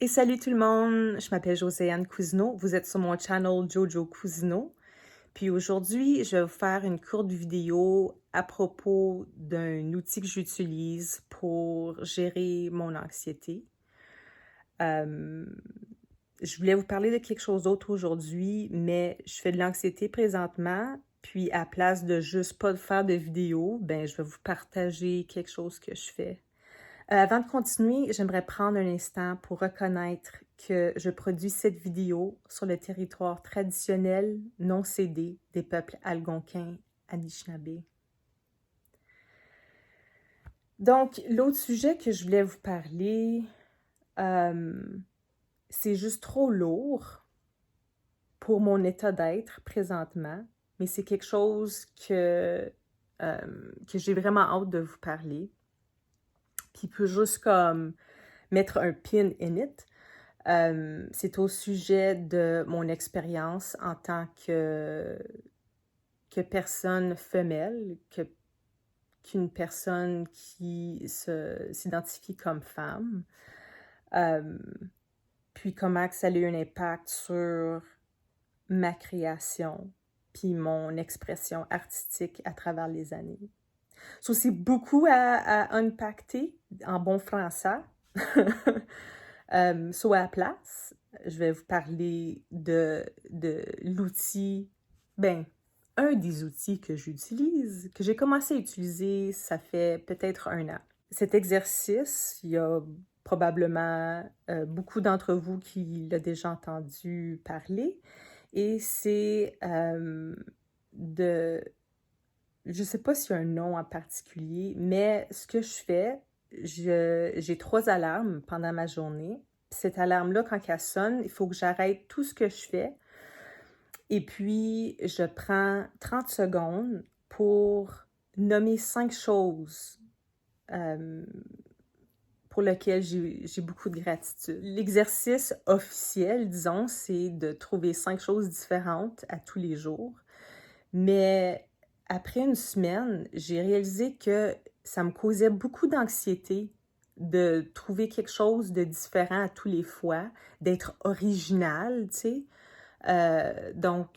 Et salut tout le monde, je m'appelle Josiane Cousineau, vous êtes sur mon channel Jojo Cousineau. Puis aujourd'hui, je vais vous faire une courte vidéo à propos d'un outil que j'utilise pour gérer mon anxiété. Je voulais vous parler de quelque chose d'autre aujourd'hui, mais je fais de l'anxiété présentement, puis à place de juste pas faire de vidéo, ben je vais vous partager quelque chose que je fais. Avant de continuer, j'aimerais prendre un instant pour reconnaître que je produis cette vidéo sur le territoire traditionnel non cédé des peuples algonquins Anishinaabe. Donc, l'autre sujet que je voulais vous parler, c'est juste trop lourd pour mon état d'être présentement, mais c'est quelque chose que j'ai vraiment hâte de vous parler, qui peut juste comme mettre un pin in it. C'est au sujet de mon expérience en tant que personne femelle, qu'une personne qui s'identifie comme femme. Puis comment que ça a eu un impact sur ma création, puis mon expression artistique à travers les années. C'est aussi beaucoup à unpacter en bon français. So, à la place, je vais vous parler de l'outil, ben, un des outils que j'utilise, que j'ai commencé à utiliser, ça fait peut-être 1 an. Cet exercice, il y a probablement beaucoup d'entre vous qui l'ont déjà entendu parler, et c'est je ne sais pas s'il y a un nom en particulier, mais ce que je fais, j'ai 3 alarmes pendant ma journée. Puis cette alarme-là, quand elle sonne, il faut que j'arrête tout ce que je fais. Et puis, je prends 30 secondes pour nommer 5 choses pour lesquelles j'ai beaucoup de gratitude. L'exercice officiel, disons, c'est de trouver 5 choses différentes à tous les jours. Mais après une semaine, j'ai réalisé que ça me causait beaucoup d'anxiété de trouver quelque chose de différent à tous les fois, d'être original, tu sais. Donc,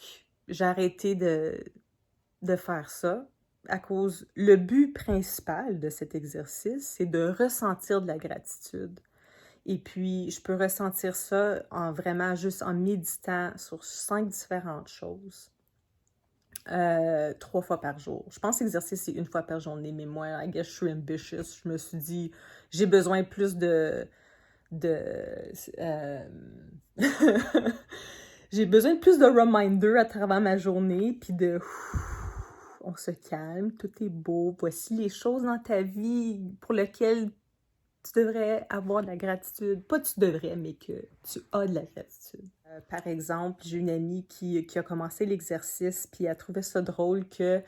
j'ai arrêté de faire ça à cause... Le but principal de cet exercice, c'est de ressentir de la gratitude. Et puis, je peux ressentir ça en vraiment juste en méditant sur 5 différentes choses. 3 fois par jour. Je pense que l'exercice, c'est 1 fois par journée, mais moi, I guess je suis ambitious. Je me suis dit, j'ai besoin plus euh, j'ai besoin de plus de reminders à travers ma journée, puis de on se calme, tout est beau. Voici les choses dans ta vie pour lesquelles tu devrais avoir de la gratitude. Pas tu devrais, mais que tu as de la gratitude. Par exemple, j'ai une amie qui a commencé l'exercice, puis elle a trouvé ça drôle que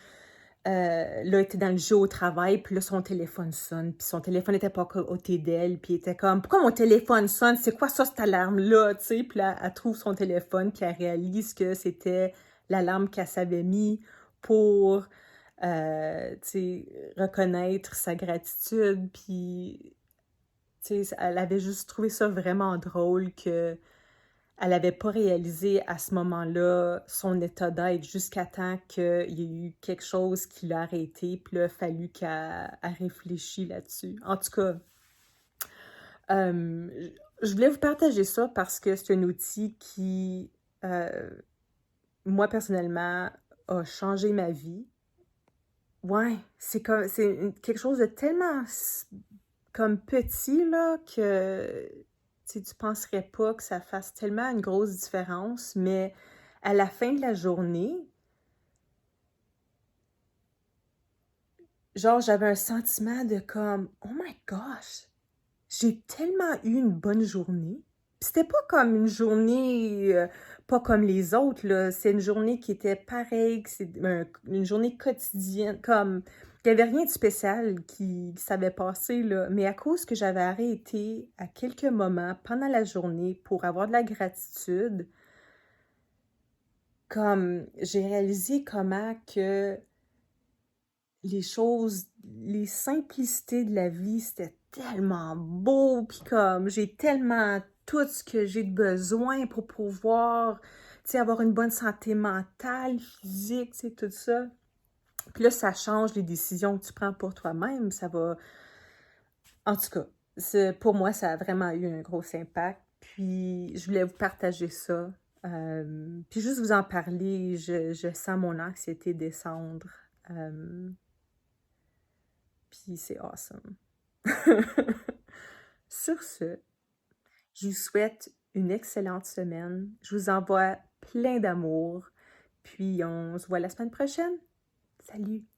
là, elle était dans le jeu au travail, puis là, son téléphone sonne, puis son téléphone n'était pas à côté d'elle, puis elle était comme « Pourquoi mon téléphone sonne? C'est quoi ça, cette alarme-là? » Tu sais, puis là, elle trouve son téléphone, puis elle réalise que c'était l'alarme qu'elle s'avait mis pour, tu sais, reconnaître sa gratitude, puis, tu sais, elle avait juste trouvé ça vraiment drôle que elle n'avait pas réalisé à ce moment-là son état d'être jusqu'à temps qu'il y ait eu quelque chose qui l'a arrêté, puis là, il a fallu qu'elle réfléchisse là-dessus. En tout cas, je voulais vous partager ça parce que c'est un outil qui, moi, personnellement, a changé ma vie. Ouais, c'est quelque chose de tellement comme petit, là, que tu penserais pas que ça fasse tellement une grosse différence, mais à la fin de la journée, genre, j'avais un sentiment de comme, oh my gosh, j'ai tellement eu une bonne journée. Puis c'était pas comme une journée, pas comme les autres, là. C'est une journée qui était pareille, que c'est une journée quotidienne, comme, il n'y avait rien de spécial qui s'avait passé, là. Mais à cause que j'avais arrêté à quelques moments pendant la journée pour avoir de la gratitude, comme, j'ai réalisé comment que les choses, les simplicités de la vie, c'était tellement beau, puis comme j'ai tellement tout ce que j'ai de besoin pour pouvoir, tu sais, avoir une bonne santé mentale, physique, tu sais, tout ça. Puis là, ça change les décisions que tu prends pour toi-même, ça va... En tout cas, pour moi, ça a vraiment eu un gros impact. Puis, je voulais vous partager ça. Puis, juste vous en parler, je sens mon anxiété descendre. Euh, puis, c'est awesome. Sur ce, je vous souhaite une excellente semaine. Je vous envoie plein d'amour. Puis, on se voit la semaine prochaine. Salut!